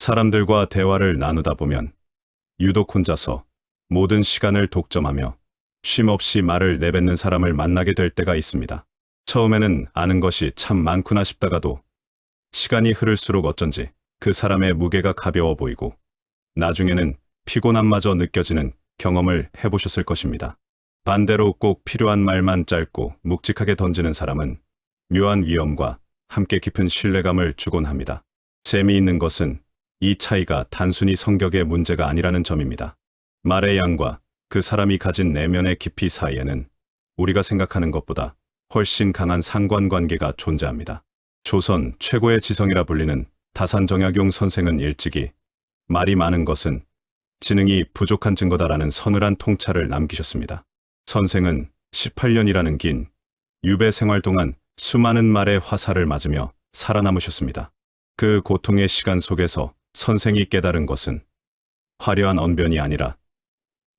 사람들과 대화를 나누다 보면 유독 혼자서 모든 시간을 독점하며 쉼없이 말을 내뱉는 사람을 만나게 될 때가 있습니다. 처음에는 아는 것이 참 많구나 싶다가도 시간이 흐를수록 어쩐지 그 사람의 무게가 가벼워 보이고 나중에는 피곤함마저 느껴지는 경험을 해보셨을 것입니다. 반대로 꼭 필요한 말만 짧고 묵직하게 던지는 사람은 묘한 위엄과 함께 깊은 신뢰감을 주곤 합니다. 재미있는 것은 이 차이가 단순히 성격의 문제가 아니라는 점입니다. 말의 양과 그 사람이 가진 내면의 깊이 사이에는 우리가 생각하는 것보다 훨씬 강한 상관관계가 존재합니다. 조선 최고의 지성이라 불리는 다산정약용 선생은 일찍이 말이 많은 것은 지능이 부족한 증거다라는 서늘한 통찰을 남기셨습니다. 선생은 18년이라는 긴 유배 생활 동안 수많은 말의 화살을 맞으며 살아남으셨습니다. 그 고통의 시간 속에서 선생이 깨달은 것은 화려한 언변이 아니라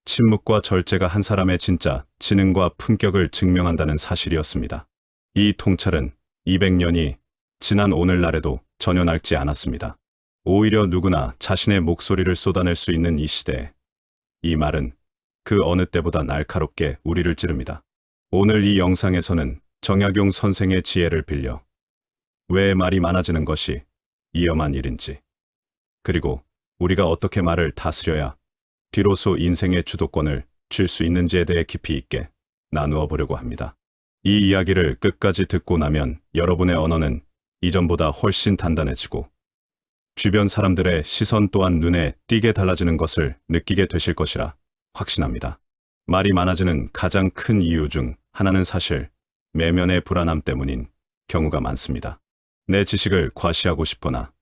침묵과 절제가 한 사람의 진짜 지능과 품격을 증명한다는 사실이었습니다. 이 통찰은 200년이 지난 오늘날에도 전혀 낡지 않았습니다. 오히려 누구나 자신의 목소리를 쏟아낼 수 있는 이 시대에 이 말은 그 어느 때보다 날카롭게 우리를 찌릅니다. 오늘 이 영상에서는 정약용 선생의 지혜를 빌려 왜 말이 많아지는 것이 위험한 일인지, 그리고 우리가 어떻게 말을 다스려야 비로소 인생의 주도권을 쥘 수 있는지에 대해 깊이 있게 나누어 보려고 합니다. 이 이야기를 끝까지 듣고 나면 여러분의 언어는 이전보다 훨씬 단단해지고 주변 사람들의 시선 또한 눈에 띄게 달라지는 것을 느끼게 되실 것이라 확신합니다. 말이 많아지는 가장 큰 이유 중 하나는 사실 내면의 불안함 때문인 경우가 많습니다. 내 지식을 과시하고 싶거나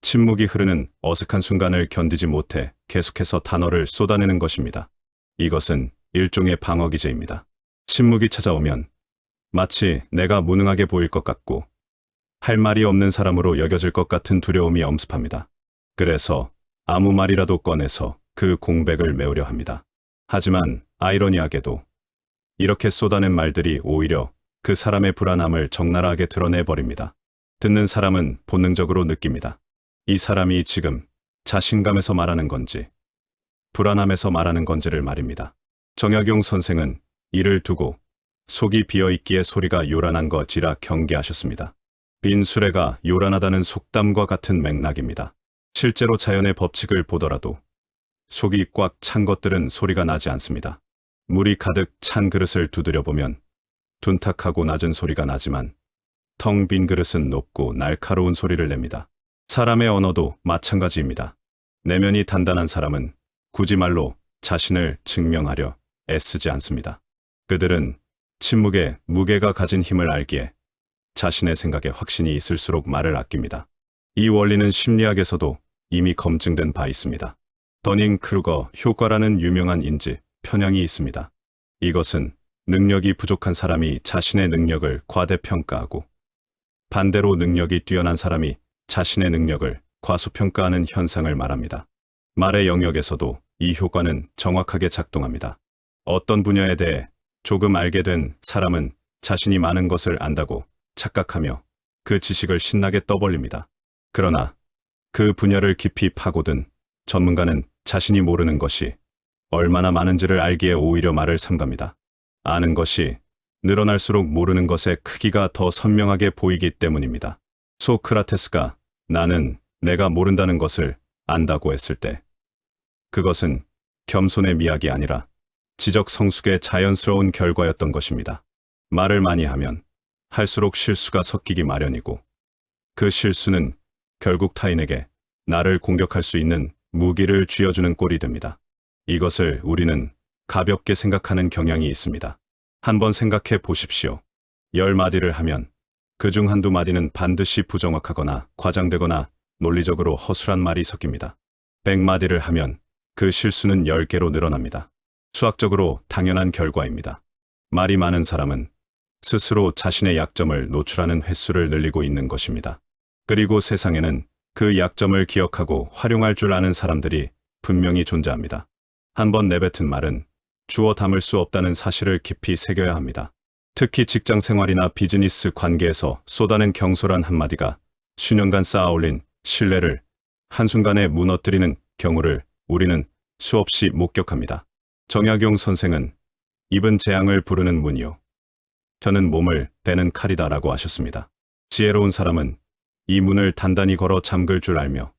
침묵이 흐르는 어색한 순간을 견디지 못해 계속해서 단어를 쏟아내는 것입니다. 이것은 일종의 방어 기제입니다. 침묵이 찾아오면 마치 내가 무능하게 보일 것 같고 할 말이 없는 사람으로 여겨질 것 같은 두려움이 엄습합니다. 그래서 아무 말이라도 꺼내서 그 공백을 메우려 합니다. 하지만 아이러니하게도 이렇게 쏟아낸 말들이 오히려 그 사람의 불안함을 적나라하게 드러내버립니다. 듣는 사람은 본능적으로 느낍니다. 이 사람이 지금 자신감에서 말하는 건지 불안함에서 말하는 건지를 말입니다. 정약용 선생은 이를 두고 속이 비어있기에 소리가 요란한 것이라 경계하셨습니다. 빈 수레가 요란하다는 속담과 같은 맥락입니다. 실제로 자연의 법칙을 보더라도 속이 꽉 찬 것들은 소리가 나지 않습니다. 물이 가득 찬 그릇을 두드려 보면 둔탁하고 낮은 소리가 나지만 텅 빈 그릇은 높고 날카로운 소리를 냅니다. 사람의 언어도 마찬가지입니다. 내면이 단단한 사람은 굳이 말로 자신을 증명하려 애쓰지 않습니다. 그들은 침묵의 무게가 가진 힘을 알기에 자신의 생각에 확신이 있을수록 말을 아낍니다. 이 원리는 심리학에서도 이미 검증된 바 있습니다. 더닝크루거 효과라는 유명한 인지 편향이 있습니다. 이것은 능력이 부족한 사람이 자신의 능력을 과대평가하고 반대로 능력이 뛰어난 사람이 자신의 능력을 과소평가하는 현상을 말합니다. 말의 영역에서도 이 효과는 정확하게 작동합니다. 어떤 분야에 대해 조금 알게 된 사람은 자신이 많은 것을 안다고 착각하며 그 지식을 신나게 떠벌립니다. 그러나 그 분야를 깊이 파고든 전문가는 자신이 모르는 것이 얼마나 많은지를 알기에 오히려 말을 삼갑니다. 아는 것이 늘어날수록 모르는 것의 크기가 더 선명하게 보이기 때문입니다. 소크라테스가 나는 내가 모른다는 것을 안다고 했을 때 그것은 겸손의 미학이 아니라 지적 성숙의 자연스러운 결과였던 것입니다. 말을 많이 하면 할수록 실수가 섞이기 마련이고 그 실수는 결국 타인에게 나를 공격할 수 있는 무기를 쥐어주는 꼴이 됩니다. 이것을 우리는 가볍게 생각하는 경향이 있습니다. 한번 생각해 보십시오. 10마디를 하면 그중 한두 마디는 반드시 부정확하거나 과장되거나 논리적으로 허술한 말이 섞입니다. 100마디를 하면 그 실수는 10개로 늘어납니다. 수학적으로 당연한 결과입니다. 말이 많은 사람은 스스로 자신의 약점을 노출하는 횟수를 늘리고 있는 것입니다. 그리고 세상에는 그 약점을 기억하고 활용할 줄 아는 사람들이 분명히 존재합니다. 한번 내뱉은 말은 주워 담을 수 없다는 사실을 깊이 새겨야 합니다. 특히 직장 생활이나 비즈니스 관계에서 쏟아낸 경솔한 한마디가 수년간 쌓아올린 신뢰를 한순간에 무너뜨리는 경우를 우리는 수없이 목격합니다. 정약용 선생은 입은 재앙을 부르는 문이요, 혀는 몸을 베는 칼이다라고 하셨습니다. 지혜로운 사람은 이 문을 단단히 걸어 잠글 줄 알며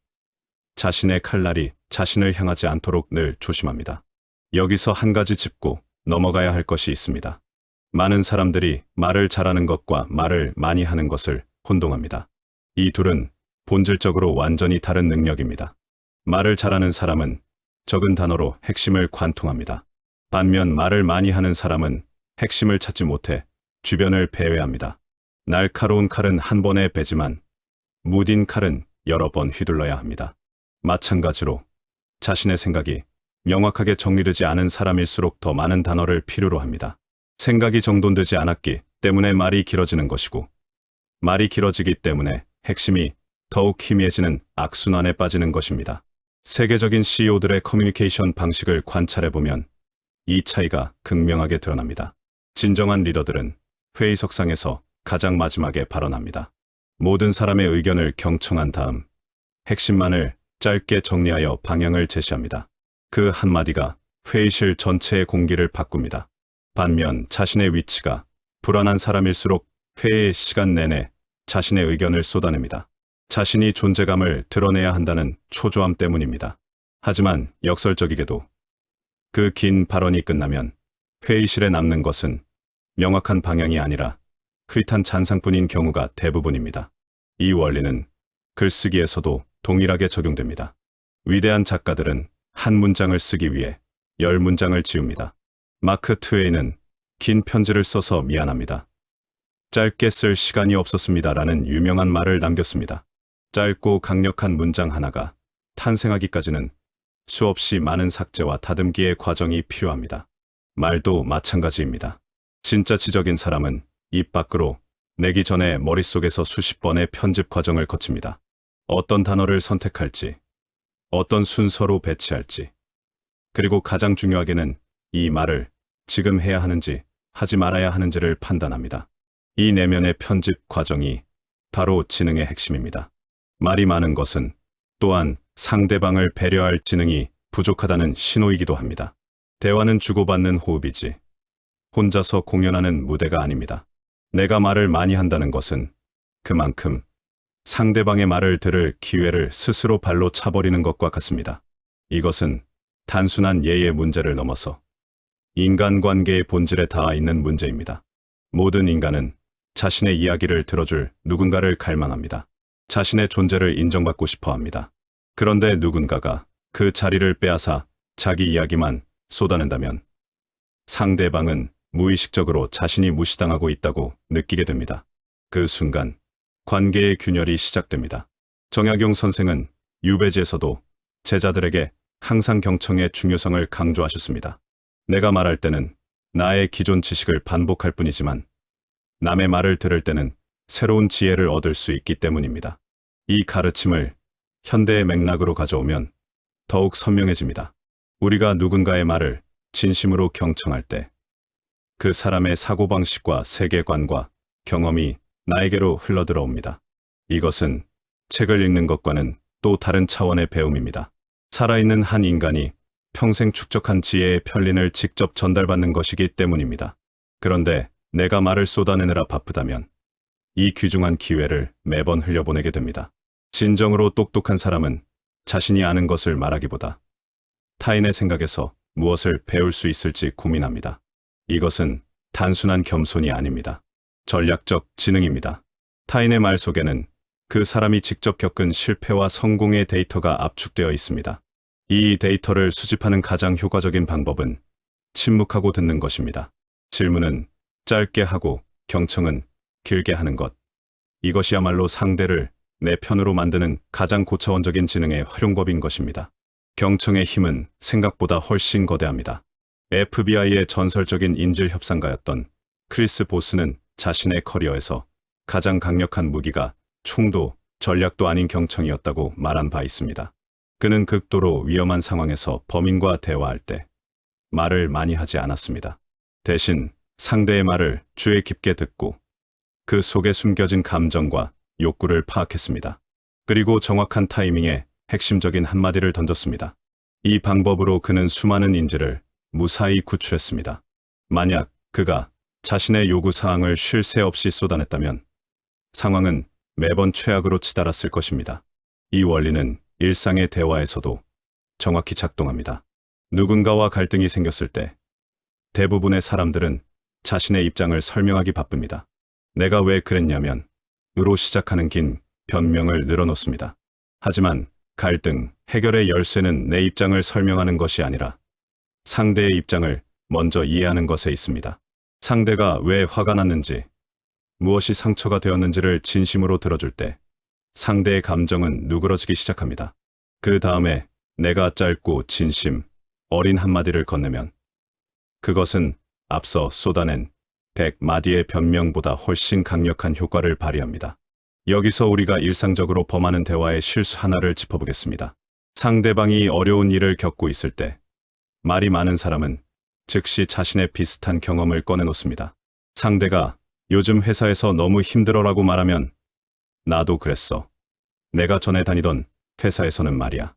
자신의 칼날이 자신을 향하지 않도록 늘 조심합니다. 여기서 한 가지 짚고 넘어가야 할 것이 있습니다. 많은 사람들이 말을 잘하는 것과 말을 많이 하는 것을 혼동합니다. 이 둘은 본질적으로 완전히 다른 능력입니다. 말을 잘하는 사람은 적은 단어로 핵심을 관통합니다. 반면 말을 많이 하는 사람은 핵심을 찾지 못해 주변을 배회합니다. 날카로운 칼은 한 번에 베지만 무딘 칼은 여러 번 휘둘러야 합니다. 마찬가지로 자신의 생각이 명확하게 정리되지 않은 사람일수록 더 많은 단어를 필요로 합니다. 생각이 정돈되지 않았기 때문에 말이 길어지는 것이고, 말이 길어지기 때문에 핵심이 더욱 희미해지는 악순환에 빠지는 것입니다. 세계적인 CEO들의 커뮤니케이션 방식을 관찰해보면 이 차이가 극명하게 드러납니다. 진정한 리더들은 회의석상에서 가장 마지막에 발언합니다. 모든 사람의 의견을 경청한 다음 핵심만을 짧게 정리하여 방향을 제시합니다. 그 한마디가 회의실 전체의 공기를 바꿉니다. 반면 자신의 위치가 불안한 사람일수록 회의 시간 내내 자신의 의견을 쏟아냅니다. 자신이 존재감을 드러내야 한다는 초조함 때문입니다. 하지만 역설적이게도 그 긴 발언이 끝나면 회의실에 남는 것은 명확한 방향이 아니라 흐릿한 잔상뿐인 경우가 대부분입니다. 이 원리는 글쓰기에서도 동일하게 적용됩니다. 위대한 작가들은 한 문장을 쓰기 위해 10문장을 지웁니다. 마크 트웨이는 긴 편지를 써서 미안합니다, 짧게 쓸 시간이 없었습니다라는 유명한 말을 남겼습니다. 짧고 강력한 문장 하나가 탄생하기까지는 수없이 많은 삭제와 다듬기의 과정이 필요합니다. 말도 마찬가지입니다. 진짜 지적인 사람은 입 밖으로 내기 전에 머릿속에서 수십 번의 편집 과정을 거칩니다. 어떤 단어를 선택할지, 어떤 순서로 배치할지, 그리고 가장 중요하게는 이 말을 지금 해야 하는지 하지 말아야 하는지를 판단합니다. 이 내면의 편집 과정이 바로 지능의 핵심입니다. 말이 많은 것은 또한 상대방을 배려할 지능이 부족하다는 신호이기도 합니다. 대화는 주고받는 호흡이지 혼자서 공연하는 무대가 아닙니다. 내가 말을 많이 한다는 것은 그만큼 상대방의 말을 들을 기회를 스스로 발로 차버리는 것과 같습니다. 이것은 단순한 예의 문제를 넘어서 인간관계의 본질에 닿아 있는 문제입니다. 모든 인간은 자신의 이야기를 들어줄 누군가를 갈망합니다. 자신의 존재를 인정받고 싶어 합니다. 그런데 누군가가 그 자리를 빼앗아 자기 이야기만 쏟아낸다면 상대방은 무의식적으로 자신이 무시당하고 있다고 느끼게 됩니다. 그 순간 관계의 균열이 시작됩니다. 정약용 선생은 유배지에서도 제자들에게 항상 경청의 중요성을 강조하셨습니다. 내가 말할 때는 나의 기존 지식을 반복할 뿐이지만 남의 말을 들을 때는 새로운 지혜를 얻을 수 있기 때문입니다. 이 가르침을 현대의 맥락으로 가져오면 더욱 선명해집니다. 우리가 누군가의 말을 진심으로 경청할 때 그 사람의 사고방식과 세계관과 경험이 나에게로 흘러들어옵니다. 이것은 책을 읽는 것과는 또 다른 차원의 배움입니다. 살아있는 한 인간이 평생 축적한 지혜의 편린을 직접 전달받는 것이기 때문입니다. 그런데 내가 말을 쏟아내느라 바쁘다면 이 귀중한 기회를 매번 흘려보내게 됩니다. 진정으로 똑똑한 사람은 자신이 아는 것을 말하기보다 타인의 생각에서 무엇을 배울 수 있을지 고민합니다. 이것은 단순한 겸손이 아닙니다. 전략적 지능입니다. 타인의 말 속에는 그 사람이 직접 겪은 실패와 성공의 데이터가 압축되어 있습니다. 이 데이터를 수집하는 가장 효과적인 방법은 침묵하고 듣는 것입니다. 질문은 짧게 하고 경청은 길게 하는 것. 이것이야말로 상대를 내 편으로 만드는 가장 고차원적인 지능의 활용법인 것입니다. 경청의 힘은 생각보다 훨씬 거대합니다. FBI의 전설적인 인질 협상가였던 크리스 보스는 자신의 커리어에서 가장 강력한 무기가 총도 전략도 아닌 경청이었다고 말한 바 있습니다. 그는 극도로 위험한 상황에서 범인과 대화할 때 말을 많이 하지 않았습니다. 대신 상대의 말을 주의 깊게 듣고 그 속에 숨겨진 감정과 욕구를 파악했습니다. 그리고 정확한 타이밍에 핵심적인 한마디를 던졌습니다. 이 방법으로 그는 수많은 인지를 무사히 구출했습니다. 만약 그가 자신의 요구 사항을 쉴 새 없이 쏟아냈다면 상황은 매번 최악으로 치달았을 것입니다. 이 원리는 일상의 대화에서도 정확히 작동합니다. 누군가와 갈등이 생겼을 때 대부분의 사람들은 자신의 입장을 설명하기 바쁩니다. 내가 왜 그랬냐면 으로 시작하는 긴 변명을 늘어놓습니다. 하지만 갈등 해결의 열쇠는 내 입장을 설명하는 것이 아니라 상대의 입장을 먼저 이해하는 것에 있습니다. 상대가 왜 화가 났는지, 무엇이 상처가 되었는지를 진심으로 들어줄 때 상대의 감정은 누그러지기 시작합니다. 그 다음에 내가 짧고 진심, 어린 한마디를 건네면 그것은 앞서 쏟아낸 100마디의 변명보다 훨씬 강력한 효과를 발휘합니다. 여기서 우리가 일상적으로 범하는 대화의 실수 하나를 짚어보겠습니다. 상대방이 어려운 일을 겪고 있을 때 말이 많은 사람은 즉시 자신의 비슷한 경험을 꺼내놓습니다. 상대가 요즘 회사에서 너무 힘들어라고 말하면 나도 그랬어. 내가 전에 다니던 회사에서는 말이야.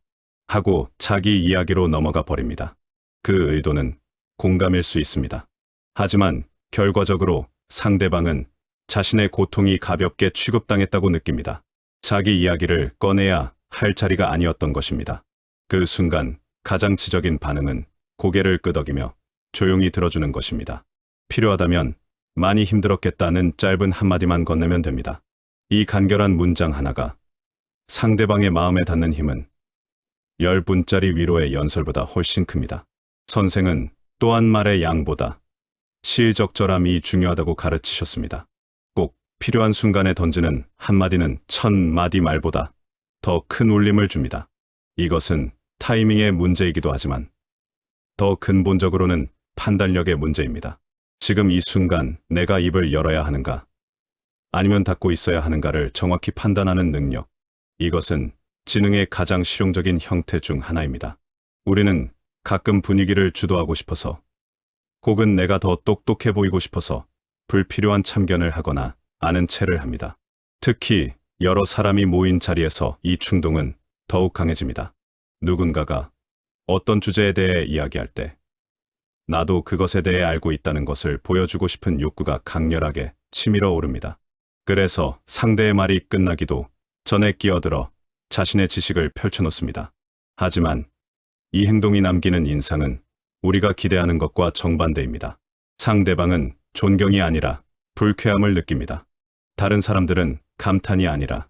하고 자기 이야기로 넘어가 버립니다. 그 의도는 공감일 수 있습니다. 하지만 결과적으로 상대방은 자신의 고통이 가볍게 취급당했다고 느낍니다. 자기 이야기를 꺼내야 할 자리가 아니었던 것입니다. 그 순간 가장 지적인 반응은 고개를 끄덕이며 조용히 들어주는 것입니다. 필요하다면 많이 힘들었겠다는 짧은 한마디만 건네면 됩니다. 이 간결한 문장 하나가 상대방의 마음에 닿는 힘은 10분짜리 위로의 연설보다 훨씬 큽니다. 선생은 또한 말의 양보다 시의적절함이 중요하다고 가르치셨습니다. 꼭 필요한 순간에 던지는 한마디는 1000마디 말보다 더 큰 울림을 줍니다. 이것은 타이밍의 문제이기도 하지만 더 근본적으로는 판단력의 문제입니다. 지금 이 순간 내가 입을 열어야 하는가, 아니면 닫고 있어야 하는가를 정확히 판단하는 능력. 이것은 지능의 가장 실용적인 형태 중 하나입니다. 우리는 가끔 분위기를 주도하고 싶어서, 혹은 내가 더 똑똑해 보이고 싶어서 불필요한 참견을 하거나 아는 체를 합니다. 특히 여러 사람이 모인 자리에서 이 충동은 더욱 강해집니다. 누군가가 어떤 주제에 대해 이야기할 때 나도 그것에 대해 알고 있다는 것을 보여주고 싶은 욕구가 강렬하게 치밀어 오릅니다. 그래서 상대의 말이 끝나기도 전에 끼어들어 자신의 지식을 펼쳐놓습니다. 하지만 이 행동이 남기는 인상은 우리가 기대하는 것과 정반대입니다. 상대방은 존경이 아니라 불쾌함을 느낍니다. 다른 사람들은 감탄이 아니라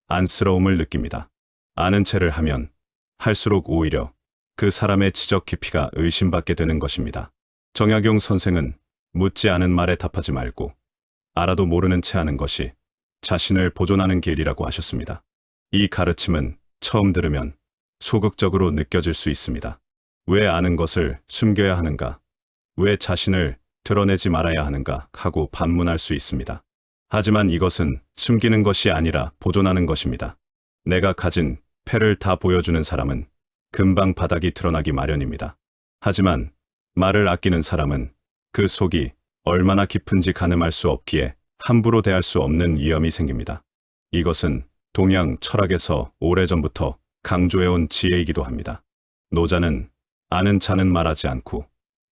안쓰러움을 느낍니다. 아는 체를 하면 할수록 오히려 그 사람의 지적 깊이가 의심받게 되는 것입니다. 정약용 선생은 묻지 않은 말에 답하지 말고 알아도 모르는 체 하는 것이 자신을 보존하는 길이라고 하셨습니다. 이 가르침은 처음 들으면 소극적으로 느껴질 수 있습니다. 왜 아는 것을 숨겨야 하는가? 왜 자신을 드러내지 말아야 하는가? 하고 반문할 수 있습니다. 하지만 이것은 숨기는 것이 아니라 보존하는 것입니다. 내가 가진 패를 다 보여주는 사람은 금방 바닥이 드러나기 마련입니다. 하지만 말을 아끼는 사람은 그 속이 얼마나 깊은지 가늠할 수 없기에 함부로 대할 수 없는 위험이 생깁니다. 이것은 동양 철학에서 오래전부터 강조해온 지혜이기도 합니다. 노자는 아는 자는 말하지 않고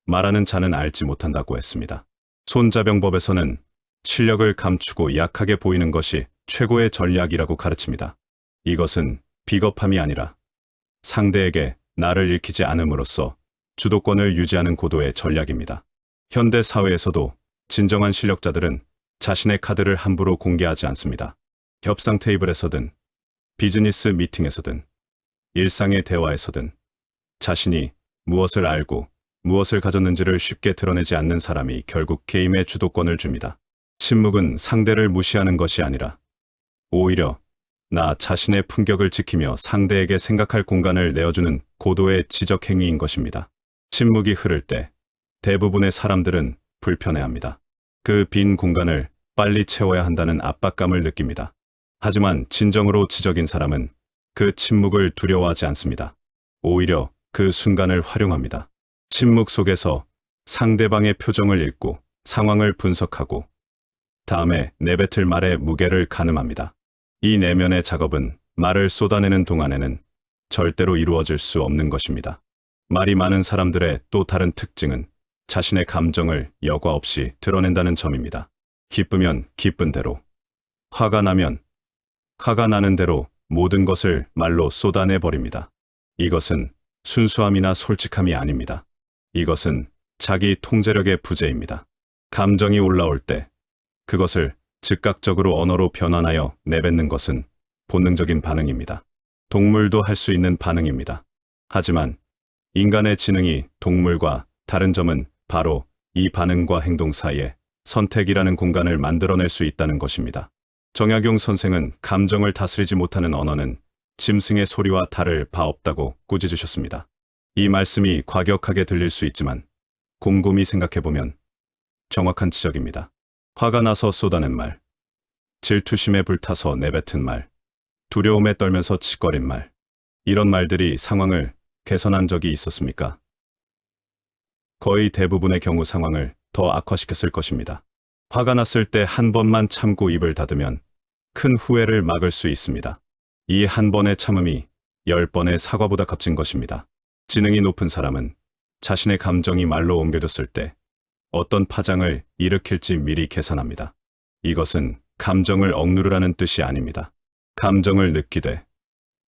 말하는 자는 알지 못한다고 했습니다. 손자병법에서는 실력을 감추고 약하게 보이는 것이 최고의 전략이라고 가르칩니다. 이것은 비겁함이 아니라 상대에게 나를 읽히지 않음으로써 주도권을 유지하는 고도의 전략입니다. 현대 사회에서도 진정한 실력자들은 자신의 카드를 함부로 공개하지 않습니다. 협상 테이블에서든 비즈니스 미팅에서든 일상의 대화에서든 자신이 무엇을 알고 무엇을 가졌는지를 쉽게 드러내지 않는 사람이 결국 게임의 주도권을 줍니다. 침묵은 상대를 무시하는 것이 아니라 오히려 나 자신의 품격을 지키며 상대에게 생각할 공간을 내어주는 고도의 지적 행위인 것입니다. 침묵이 흐를 때 대부분의 사람들은 불편해합니다. 그 빈 공간을 빨리 채워야 한다는 압박감을 느낍니다. 하지만 진정으로 지적인 사람은 그 침묵을 두려워하지 않습니다. 오히려 그 순간을 활용합니다. 침묵 속에서 상대방의 표정을 읽고 상황을 분석하고 다음에 내뱉을 말의 무게를 가늠합니다. 이 내면의 작업은 말을 쏟아내는 동안에는 절대로 이루어질 수 없는 것입니다. 말이 많은 사람들의 또 다른 특징은 자신의 감정을 여과 없이 드러낸다는 점입니다. 기쁘면 기쁜 대로, 화가 나면 화가 나는 대로 모든 것을 말로 쏟아내 버립니다. 이것은 순수함이나 솔직함이 아닙니다. 이것은 자기 통제력의 부재입니다. 감정이 올라올 때 그것을 즉각적으로 언어로 변환하여 내뱉는 것은 본능적인 반응입니다. 동물도 할 수 있는 반응입니다. 하지만 인간의 지능이 동물과 다른 점은 바로 이 반응과 행동 사이에 선택이라는 공간을 만들어낼 수 있다는 것입니다. 정약용 선생은 감정을 다스리지 못하는 언어는 짐승의 소리와 다를 바 없다고 꾸짖으셨습니다. 이 말씀이 과격하게 들릴 수 있지만 곰곰이 생각해보면 정확한 지적입니다. 화가 나서 쏟아낸 말, 질투심에 불타서 내뱉은 말, 두려움에 떨면서 치꺼린 말, 이런 말들이 상황을 개선한 적이 있었습니까? 거의 대부분의 경우 상황을 더 악화시켰을 것입니다. 화가 났을 때 한 번만 참고 입을 닫으면 큰 후회를 막을 수 있습니다. 이 한 번의 참음이 10번의 사과보다 값진 것입니다. 지능이 높은 사람은 자신의 감정이 말로 옮겨졌을 때 어떤 파장을 일으킬지 미리 계산합니다. 이것은 감정을 억누르라는 뜻이 아닙니다. 감정을 느끼되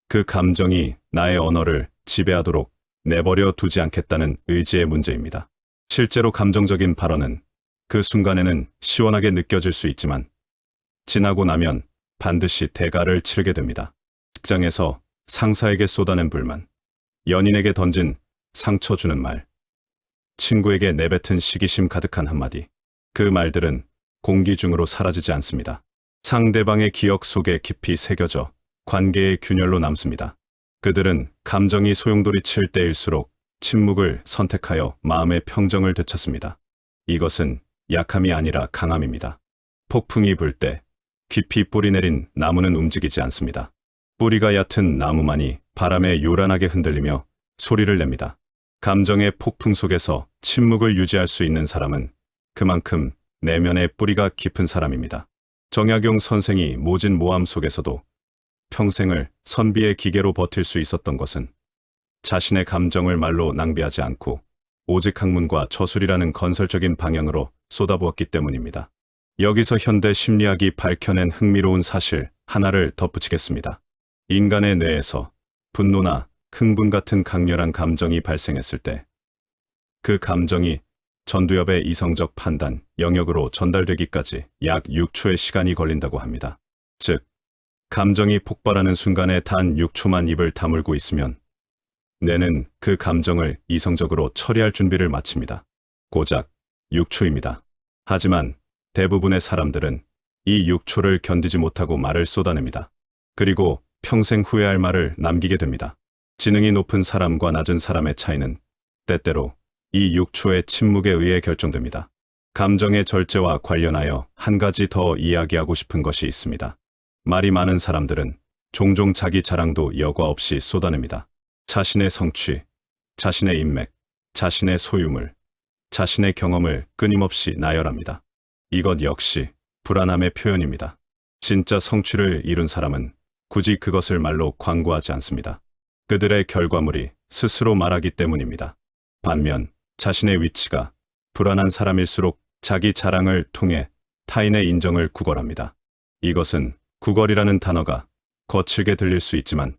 그 감정이 나의 언어를 지배하도록 내버려 두지 않겠다는 의지의 문제입니다. 실제로 감정적인 발언은 그 순간에는 시원하게 느껴질 수 있지만 지나고 나면 반드시 대가를 치르게 됩니다. 직장에서 상사에게 쏟아낸 불만, 연인에게 던진 상처 주는 말, 친구에게 내뱉은 시기심 가득한 한마디, 그 말들은 공기 중으로 사라지지 않습니다. 상대방의 기억 속에 깊이 새겨져 관계의 균열로 남습니다. 그들은 감정이 소용돌이 칠 때일수록 침묵을 선택하여 마음의 평정을 되찾습니다. 이것은 약함이 아니라 강함입니다. 폭풍이 불 때 깊이 뿌리 내린 나무는 움직이지 않습니다. 뿌리가 얕은 나무만이 바람에 요란하게 흔들리며 소리를 냅니다. 감정의 폭풍 속에서 침묵을 유지할 수 있는 사람은 그만큼 내면의 뿌리가 깊은 사람입니다. 정약용 선생이 모진 모함 속에서도 평생을 선비의 기계로 버틸 수 있었던 것은 자신의 감정을 말로 낭비하지 않고 오직 학문과 저술이라는 건설적인 방향으로 쏟아부었기 때문입니다. 여기서 현대 심리학이 밝혀낸 흥미로운 사실 하나를 덧붙이겠습니다. 인간의 뇌에서 분노나 흥분 같은 강렬한 감정이 발생했을 때 그 감정이 전두엽의 이성적 판단 영역으로 전달되기까지 약 6초의 시간이 걸린다고 합니다. 즉, 감정이 폭발하는 순간에 단 6초만 입을 다물고 있으면 뇌는 그 감정을 이성적으로 처리할 준비를 마칩니다. 고작 6초입니다. 하지만 대부분의 사람들은 이 6초를 견디지 못하고 말을 쏟아냅니다. 그리고 평생 후회할 말을 남기게 됩니다. 지능이 높은 사람과 낮은 사람의 차이는 때때로 이 6초의 침묵에 의해 결정됩니다. 감정의 절제와 관련하여 한 가지 더 이야기하고 싶은 것이 있습니다. 말이 많은 사람들은 종종 자기 자랑도 여과 없이 쏟아냅니다. 자신의 성취, 자신의 인맥, 자신의 소유물, 자신의 경험을 끊임없이 나열합니다. 이것 역시 불안함의 표현입니다. 진짜 성취를 이룬 사람은 굳이 그것을 말로 광고하지 않습니다. 그들의 결과물이 스스로 말하기 때문입니다. 반면 자신의 위치가 불안한 사람일수록 자기 자랑을 통해 타인의 인정을 구걸합니다. 이것은 구걸이라는 단어가 거칠게 들릴 수 있지만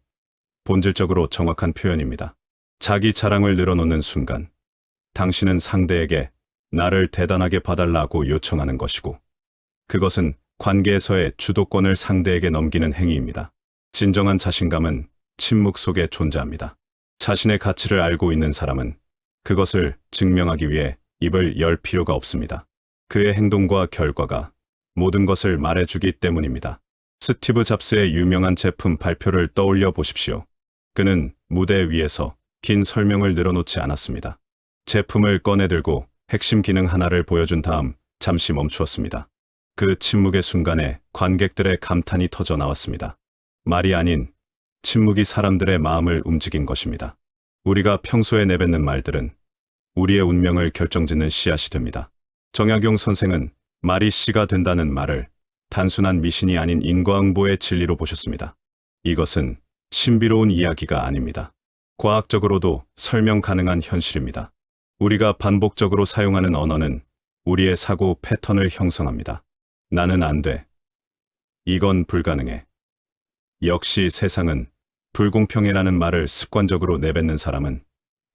본질적으로 정확한 표현입니다. 자기 자랑을 늘어놓는 순간 당신은 상대에게 나를 대단하게 봐달라고 요청하는 것이고 그것은 관계에서의 주도권을 상대에게 넘기는 행위입니다. 진정한 자신감은 침묵 속에 존재합니다. 자신의 가치를 알고 있는 사람은 그것을 증명하기 위해 입을 열 필요가 없습니다. 그의 행동과 결과가 모든 것을 말해주기 때문입니다. 스티브 잡스의 유명한 제품 발표를 떠올려 보십시오. 그는 무대 위에서 긴 설명을 늘어놓지 않았습니다. 제품을 꺼내들고 핵심 기능 하나를 보여준 다음 잠시 멈추었습니다. 그 침묵의 순간에 관객들의 감탄이 터져 나왔습니다. 말이 아닌 침묵이 사람들의 마음을 움직인 것입니다. 우리가 평소에 내뱉는 말들은 우리의 운명을 결정짓는 씨앗이 됩니다. 정약용 선생은 말이 씨가 된다는 말을 단순한 미신이 아닌 인과응보의 진리로 보셨습니다. 이것은 신비로운 이야기가 아닙니다. 과학적으로도 설명 가능한 현실입니다. 우리가 반복적으로 사용하는 언어는 우리의 사고 패턴을 형성합니다. 나는 안 돼. 이건 불가능해. 역시 세상은 불공평해라는 말을 습관적으로 내뱉는 사람은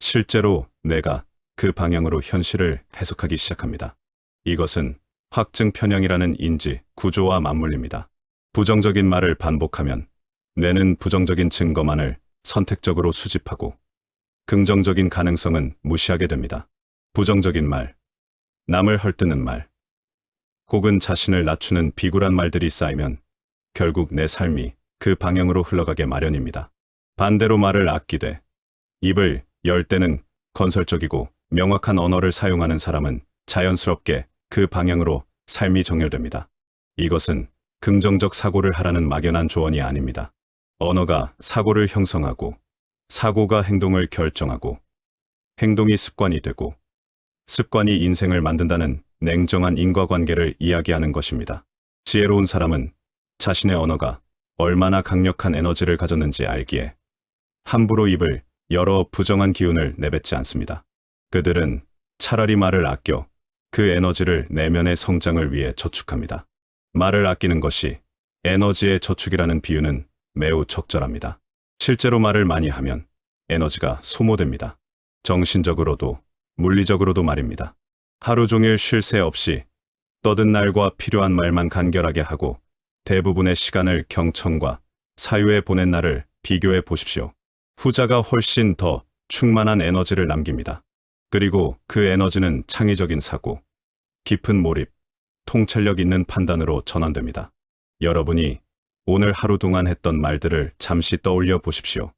실제로 내가 그 방향으로 현실을 해석하기 시작합니다. 이것은 확증 편향이라는 인지 구조와 맞물립니다. 부정적인 말을 반복하면 뇌는 부정적인 증거만을 선택적으로 수집하고 긍정적인 가능성은 무시하게 됩니다. 부정적인 말, 남을 헐뜯는 말, 혹은 자신을 낮추는 비굴한 말들이 쌓이면 결국 내 삶이 그 방향으로 흘러가게 마련입니다. 반대로 말을 아끼되 입을 열 때는 건설적이고 명확한 언어를 사용하는 사람은 자연스럽게 그 방향으로 삶이 정렬됩니다. 이것은 긍정적 사고를 하라는 막연한 조언이 아닙니다. 언어가 사고를 형성하고 사고가 행동을 결정하고 행동이 습관이 되고 습관이 인생을 만든다는 냉정한 인과관계를 이야기하는 것입니다. 지혜로운 사람은 자신의 언어가 얼마나 강력한 에너지를 가졌는지 알기에 함부로 입을 열어 부정한 기운을 내뱉지 않습니다. 그들은 차라리 말을 아껴 그 에너지를 내면의 성장을 위해 저축합니다. 말을 아끼는 것이 에너지의 저축이라는 비유는 매우 적절합니다. 실제로 말을 많이 하면 에너지가 소모됩니다. 정신적으로도 물리적으로도 말입니다. 하루 종일 쉴 새 없이 떠든 날과 필요한 말만 간결하게 하고 대부분의 시간을 경청과 사유에 보낸 날을 비교해 보십시오. 후자가 훨씬 더 충만한 에너지를 남깁니다. 그리고 그 에너지는 창의적인 사고, 깊은 몰입, 통찰력 있는 판단으로 전환됩니다. 여러분이 오늘 하루 동안 했던 말들을 잠시 떠올려 보십시오.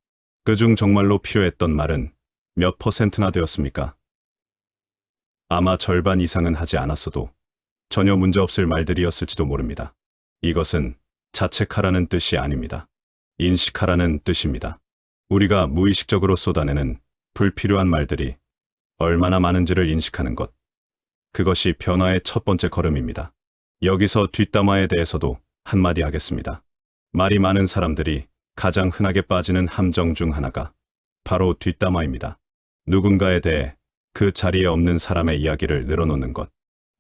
그중 정말로 필요했던 말은 몇 %나 되었습니까? 아마 절반 이상은 하지 않았어도 전혀 문제없을 말들이었을지도 모릅니다. 이것은 자책하라는 뜻이 아닙니다. 인식하라는 뜻입니다. 우리가 무의식적으로 쏟아내는 불필요한 말들이 얼마나 많은지를 인식하는 것. 그것이 변화의 첫 번째 걸음입니다. 여기서 뒷담화에 대해서도 한마디 하겠습니다. 말이 많은 사람들이 가장 흔하게 빠지는 함정 중 하나가 바로 뒷담화입니다. 누군가에 대해 그 자리에 없는 사람의 이야기를 늘어놓는 것.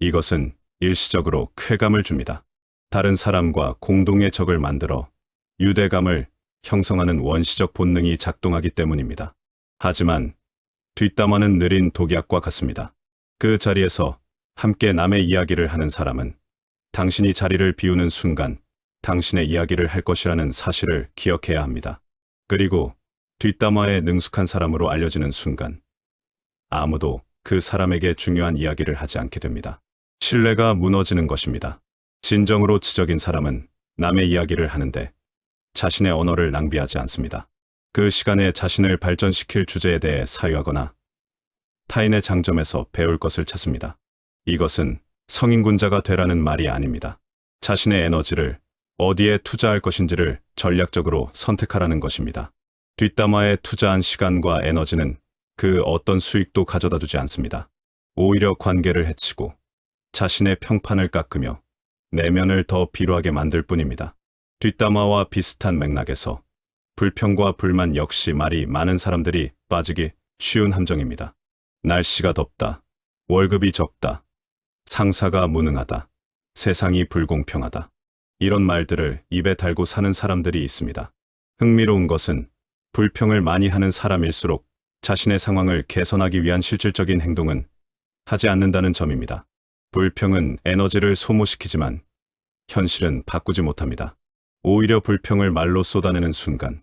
이것은 일시적으로 쾌감을 줍니다. 다른 사람과 공동의 적을 만들어 유대감을 형성하는 원시적 본능이 작동하기 때문입니다. 하지만 뒷담화는 느린 독약과 같습니다. 그 자리에서 함께 남의 이야기를 하는 사람은 당신이 자리를 비우는 순간 당신의 이야기를 할 것이라는 사실을 기억해야 합니다. 그리고 뒷담화에 능숙한 사람으로 알려지는 순간 아무도 그 사람에게 중요한 이야기를 하지 않게 됩니다. 신뢰가 무너지는 것입니다. 진정으로 지적인 사람은 남의 이야기를 하는데 자신의 언어를 낭비하지 않습니다. 그 시간에 자신을 발전시킬 주제에 대해 사유하거나 타인의 장점에서 배울 것을 찾습니다. 이것은 성인군자가 되라는 말이 아닙니다. 자신의 에너지를 어디에 투자할 것인지를 전략적으로 선택하라는 것입니다. 뒷담화에 투자한 시간과 에너지는 그 어떤 수익도 가져다 주지 않습니다. 오히려 관계를 해치고 자신의 평판을 깎으며 내면을 더 비루하게 만들 뿐입니다. 뒷담화와 비슷한 맥락에서 불평과 불만 역시 말이 많은 사람들이 빠지기 쉬운 함정입니다. 날씨가 덥다, 월급이 적다, 상사가 무능하다, 세상이 불공평하다. 이런 말들을 입에 달고 사는 사람들이 있습니다. 흥미로운 것은 불평을 많이 하는 사람일수록 자신의 상황을 개선하기 위한 실질적인 행동은 하지 않는다는 점입니다. 불평은 에너지를 소모시키지만 현실은 바꾸지 못합니다. 오히려 불평을 말로 쏟아내는 순간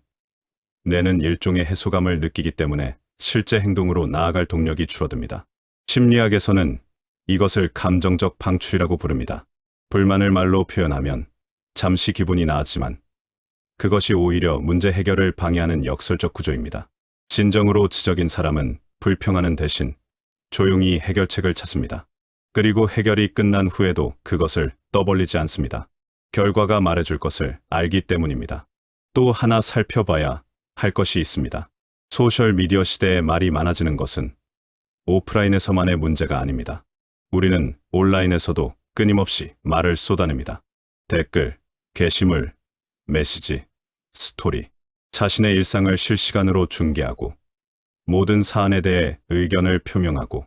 뇌는 일종의 해소감을 느끼기 때문에 실제 행동으로 나아갈 동력이 줄어듭니다. 심리학에서는 이것을 감정적 방출이라고 부릅니다. 불만을 말로 표현하면 잠시 기분이 나았지만 그것이 오히려 문제 해결을 방해하는 역설적 구조입니다. 진정으로 지적인 사람은 불평하는 대신 조용히 해결책을 찾습니다. 그리고 해결이 끝난 후에도 그것을 떠벌리지 않습니다. 결과가 말해줄 것을 알기 때문입니다. 또 하나 살펴봐야 할 것이 있습니다. 소셜미디어 시대에 말이 많아지는 것은 오프라인에서만의 문제가 아닙니다. 우리는 온라인에서도 끊임없이 말을 쏟아냅니다. 댓글, 게시물, 메시지, 스토리. 자신의 일상을 실시간으로 중계하고 모든 사안에 대해 의견을 표명하고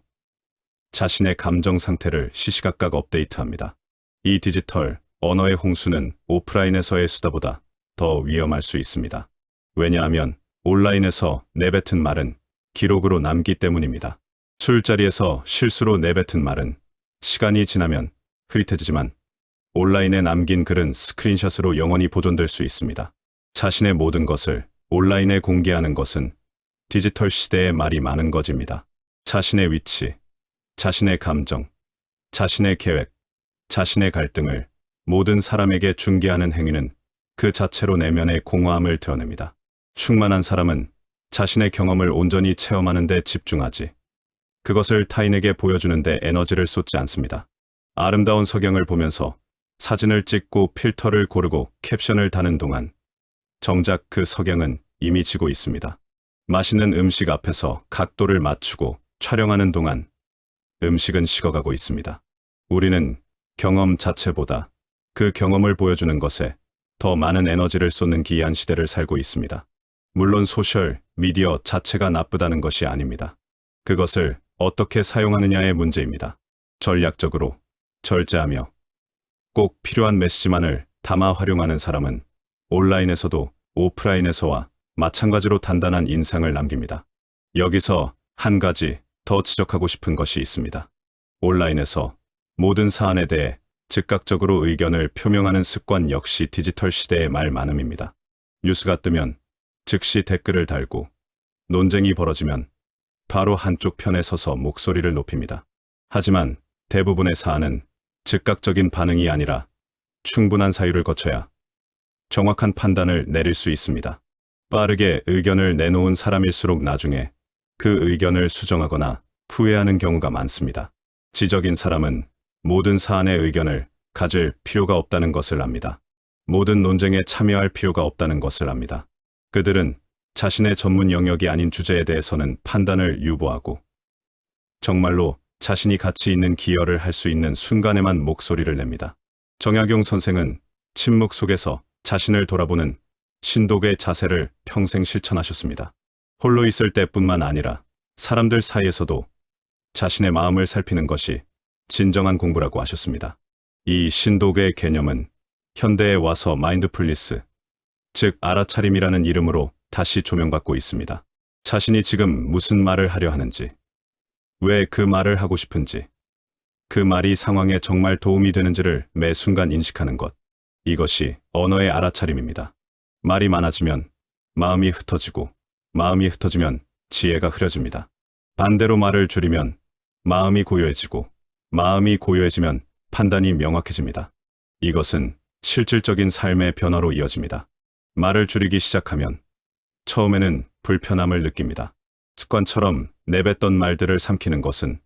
자신의 감정 상태를 시시각각 업데이트합니다. 이 디지털 언어의 홍수는 오프라인에서의 수다보다 더 위험할 수 있습니다. 왜냐하면 온라인에서 내뱉은 말은 기록으로 남기 때문입니다. 술자리에서 실수로 내뱉은 말은 시간이 지나면 흐릿해지지만 온라인에 남긴 글은 스크린샷으로 영원히 보존될 수 있습니다. 자신의 모든 것을 온라인에 공개하는 것은 디지털 시대에 말이 많은 것입니다. 자신의 위치, 자신의 감정, 자신의 계획, 자신의 갈등을 모든 사람에게 중개하는 행위는 그 자체로 내면의 공허함을 드러냅니다. 충만한 사람은 자신의 경험을 온전히 체험하는 데 집중하지, 그것을 타인에게 보여주는 데 에너지를 쏟지 않습니다. 아름다운 석양을 보면서 사진을 찍고 필터를 고르고 캡션을 다는 동안 정작 그 석양은 이미 지고 있습니다. 맛있는 음식 앞에서 각도를 맞추고 촬영하는 동안 음식은 식어가고 있습니다. 우리는 경험 자체보다 그 경험을 보여주는 것에 더 많은 에너지를 쏟는 기이한 시대를 살고 있습니다. 물론 소셜 미디어 자체가 나쁘다는 것이 아닙니다. 그것을 어떻게 사용하느냐의 문제입니다. 전략적으로 절제하며 꼭 필요한 메시지만을 담아 활용하는 사람은 온라인에서도 오프라인에서와 마찬가지로 단단한 인상을 남깁니다. 여기서 한 가지 더 지적하고 싶은 것이 있습니다. 온라인에서 모든 사안에 대해 즉각적으로 의견을 표명하는 습관 역시 디지털 시대의 말 많음입니다. 뉴스가 뜨면 즉시 댓글을 달고 논쟁이 벌어지면 바로 한쪽 편에 서서 목소리를 높입니다. 하지만 대부분의 사안은 즉각적인 반응이 아니라 충분한 사유를 거쳐야 정확한 판단을 내릴 수 있습니다. 빠르게 의견을 내놓은 사람일수록 나중에 그 의견을 수정하거나 후회하는 경우가 많습니다. 지적인 사람은 모든 사안의 의견을 가질 필요가 없다는 것을 압니다. 모든 논쟁에 참여할 필요가 없다는 것을 압니다. 그들은 자신의 전문 영역이 아닌 주제에 대해서는 판단을 유보하고 정말로 자신이 가치 있는 기여를 할 수 있는 순간에만 목소리를 냅니다. 정약용 선생은 침묵 속에서 자신을 돌아보는 신독의 자세를 평생 실천하셨습니다. 홀로 있을 때뿐만 아니라 사람들 사이에서도 자신의 마음을 살피는 것이 진정한 공부라고 하셨습니다. 이 신독의 개념은 현대에 와서 마인드풀니스, 즉 알아차림이라는 이름으로 다시 조명받고 있습니다. 자신이 지금 무슨 말을 하려 하는지, 왜 그 말을 하고 싶은지, 그 말이 상황에 정말 도움이 되는지를 매 순간 인식하는 것. 이것이 언어의 알아차림입니다. 말이 많아지면 마음이 흩어지고, 마음이 흩어지면 지혜가 흐려집니다. 반대로 말을 줄이면 마음이 고요해지고, 마음이 고요해지면 판단이 명확해집니다. 이것은 실질적인 삶의 변화로 이어집니다. 말을 줄이기 시작하면 처음에는 불편함을 느낍니다. 습관처럼 내뱉던 말들을 삼키는 것은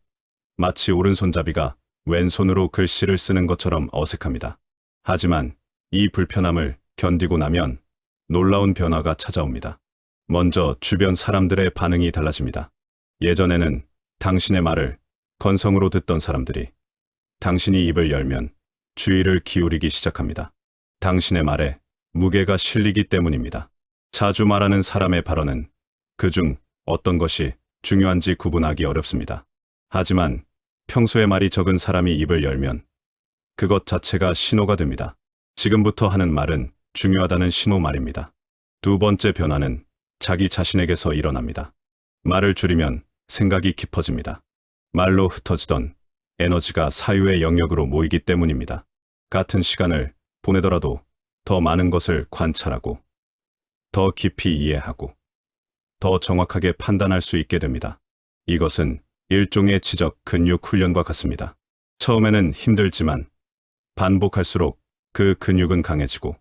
마치 오른손잡이가 왼손으로 글씨를 쓰는 것처럼 어색합니다. 하지만 이 불편함을 견디고 나면 놀라운 변화가 찾아옵니다. 먼저 주변 사람들의 반응이 달라집니다. 예전에는 당신의 말을 건성으로 듣던 사람들이 당신이 입을 열면 주의를 기울이기 시작합니다. 당신의 말에 무게가 실리기 때문입니다. 자주 말하는 사람의 발언은 그중 어떤 것이 중요한지 구분하기 어렵습니다. 하지만 평소에 말이 적은 사람이 입을 열면 그것 자체가 신호가 됩니다. 지금부터 하는 말은 중요하다는 신호 말입니다. 두 번째 변화는 자기 자신에게서 일어납니다. 말을 줄이면 생각이 깊어집니다. 말로 흩어지던 에너지가 사유의 영역으로 모이기 때문입니다. 같은 시간을 보내더라도 더 많은 것을 관찰하고, 더 깊이 이해하고, 더 정확하게 판단할 수 있게 됩니다. 이것은 일종의 지적 근육 훈련과 같습니다. 처음에는 힘들지만 반복할수록 그 근육은 강해지고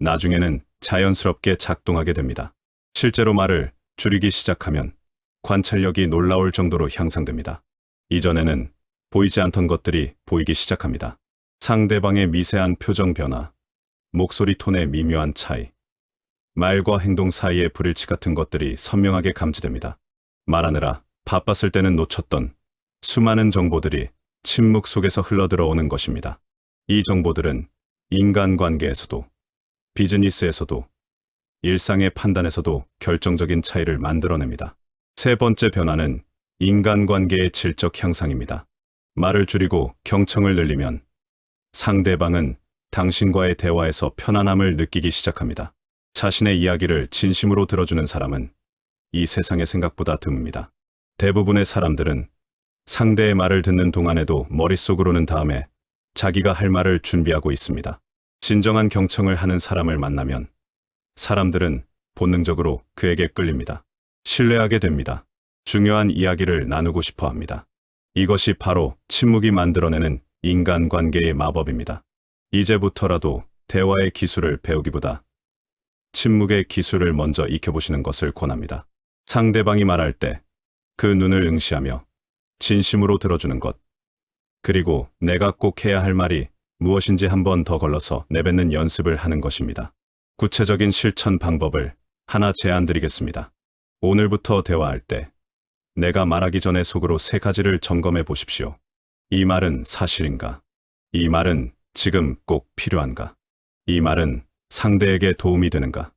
나중에는 자연스럽게 작동하게 됩니다. 실제로 말을 줄이기 시작하면 관찰력이 놀라울 정도로 향상됩니다. 이전에는 보이지 않던 것들이 보이기 시작합니다. 상대방의 미세한 표정 변화, 목소리 톤의 미묘한 차이, 말과 행동 사이의 불일치 같은 것들이 선명하게 감지됩니다. 말하느라 바빴을 때는 놓쳤던 수많은 정보들이 침묵 속에서 흘러들어오는 것입니다. 이 정보들은 인간관계에서도, 비즈니스에서도, 일상의 판단에서도 결정적인 차이를 만들어냅니다. 세 번째 변화는 인간관계의 질적 향상입니다. 말을 줄이고 경청을 늘리면 상대방은 당신과의 대화에서 편안함을 느끼기 시작합니다. 자신의 이야기를 진심으로 들어주는 사람은 이 세상에 생각보다 드뭅니다. 대부분의 사람들은 상대의 말을 듣는 동안에도 머릿속으로는 다음에 자기가 할 말을 준비하고 있습니다. 진정한 경청을 하는 사람을 만나면 사람들은 본능적으로 그에게 끌립니다. 신뢰하게 됩니다. 중요한 이야기를 나누고 싶어 합니다. 이것이 바로 침묵이 만들어내는 인간관계의 마법입니다. 이제부터라도 대화의 기술을 배우기보다 침묵의 기술을 먼저 익혀보시는 것을 권합니다. 상대방이 말할 때 그 눈을 응시하며 진심으로 들어주는 것, 그리고 내가 꼭 해야 할 말이 무엇인지 한 번 더 걸러서 내뱉는 연습을 하는 것입니다. 구체적인 실천 방법을 하나 제안드리겠습니다. 오늘부터 대화할 때 내가 말하기 전에 속으로 세 가지를 점검해 보십시오. 이 말은 사실인가? 이 말은 지금 꼭 필요한가? 이 말은 상대에게 도움이 되는가?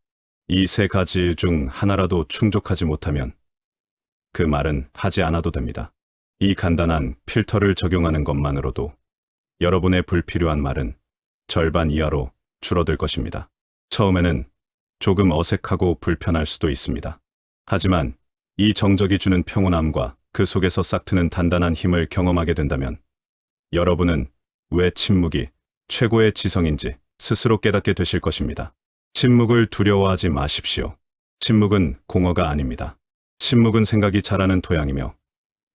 이 세 가지 중 하나라도 충족하지 못하면 그 말은 하지 않아도 됩니다. 이 간단한 필터를 적용하는 것만으로도 여러분의 불필요한 말은 절반 이하로 줄어들 것입니다. 처음에는 조금 어색하고 불편할 수도 있습니다. 하지만 이 정적이 주는 평온함과 그 속에서 싹트는 단단한 힘을 경험하게 된다면 여러분은 왜 침묵이 최고의 지성인지 스스로 깨닫게 되실 것입니다. 침묵을 두려워하지 마십시오. 침묵은 공허가 아닙니다. 침묵은 생각이 자라는 토양이며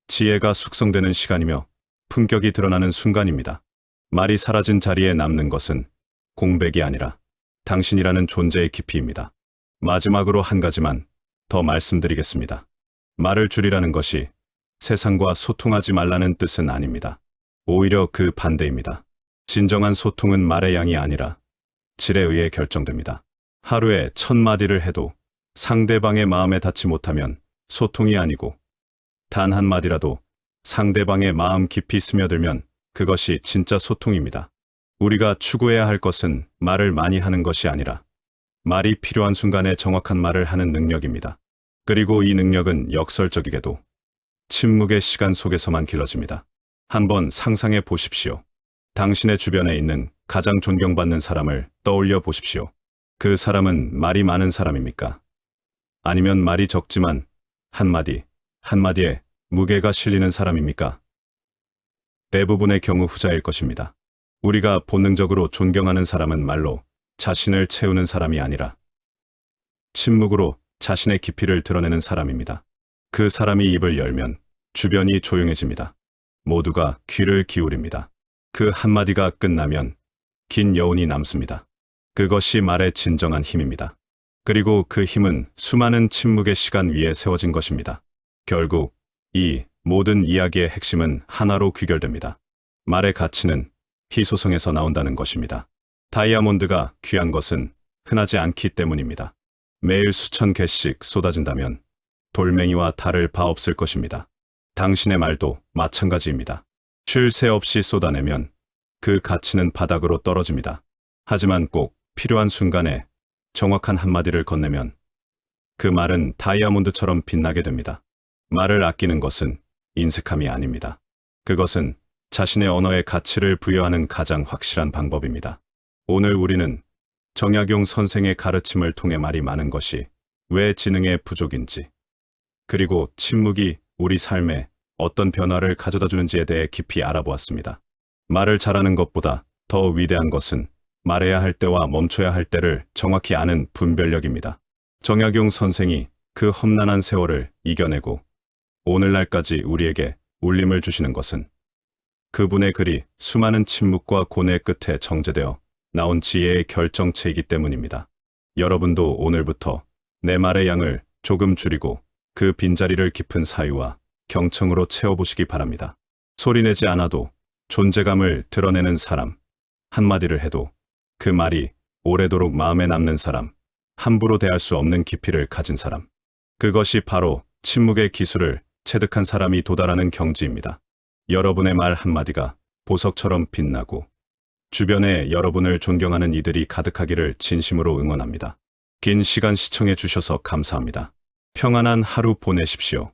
지혜가 숙성되는 시간이며 품격이 드러나는 순간입니다. 말이 사라진 자리에 남는 것은 공백이 아니라 당신이라는 존재의 깊이입니다. 마지막으로 한 가지만 더 말씀드리겠습니다. 말을 줄이라는 것이 세상과 소통하지 말라는 뜻은 아닙니다. 오히려 그 반대입니다. 진정한 소통은 말의 양이 아니라 질에 의해 결정됩니다. 하루에 1000마디를 해도 상대방의 마음에 닿지 못하면 소통이 아니고 단 한마디라도 상대방의 마음 깊이 스며들면 그것이 진짜 소통입니다. 우리가 추구해야 할 것은 말을 많이 하는 것이 아니라 말이 필요한 순간에 정확한 말을 하는 능력입니다. 그리고 이 능력은 역설적이게도 침묵의 시간 속에서만 길러집니다. 한번 상상해 보십시오. 당신의 주변에 있는 가장 존경받는 사람을 떠올려 보십시오. 그 사람은 말이 많은 사람입니까? 아니면 말이 적지만 한마디, 한마디에 무게가 실리는 사람입니까? 대부분의 경우 후자일 것입니다. 우리가 본능적으로 존경하는 사람은 말로 자신을 채우는 사람이 아니라 침묵으로 자신의 깊이를 드러내는 사람입니다. 그 사람이 입을 열면 주변이 조용해집니다. 모두가 귀를 기울입니다. 그 한마디가 끝나면 긴 여운이 남습니다. 그것이 말의 진정한 힘입니다. 그리고 그 힘은 수많은 침묵의 시간 위에 세워진 것입니다. 결국 이 모든 이야기의 핵심은 하나로 귀결됩니다. 말의 가치는 희소성에서 나온다는 것입니다. 다이아몬드가 귀한 것은 흔하지 않기 때문입니다. 매일 수천 개씩 쏟아진다면 돌멩이와 다를 바 없을 것입니다. 당신의 말도 마찬가지입니다. 쉴 새 없이 쏟아내면 그 가치는 바닥으로 떨어집니다. 하지만 꼭 필요한 순간에 정확한 한마디를 건네면 그 말은 다이아몬드처럼 빛나게 됩니다. 말을 아끼는 것은 인색함이 아닙니다. 그것은 자신의 언어의 가치를 부여하는 가장 확실한 방법입니다. 오늘 우리는 정약용 선생의 가르침을 통해 말이 많은 것이 왜 지능의 부족인지, 그리고 침묵이 우리 삶에 어떤 변화를 가져다 주는지에 대해 깊이 알아보았습니다. 말을 잘하는 것보다 더 위대한 것은 말해야 할 때와 멈춰야 할 때를 정확히 아는 분별력입니다. 정약용 선생이 그 험난한 세월을 이겨내고 오늘날까지 우리에게 울림을 주시는 것은 그분의 글이 수많은 침묵과 고뇌 끝에 정제되어 나온 지혜의 결정체이기 때문입니다. 여러분도 오늘부터 내 말의 양을 조금 줄이고 그 빈자리를 깊은 사유와 경청으로 채워보시기 바랍니다. 소리내지 않아도 존재감을 드러내는 사람, 한마디를 해도 그 말이 오래도록 마음에 남는 사람, 함부로 대할 수 없는 깊이를 가진 사람. 그것이 바로 침묵의 기술을 체득한 사람이 도달하는 경지입니다. 여러분의 말 한마디가 보석처럼 빛나고 주변에 여러분을 존경하는 이들이 가득하기를 진심으로 응원합니다. 긴 시간 시청해 주셔서 감사합니다. 평안한 하루 보내십시오.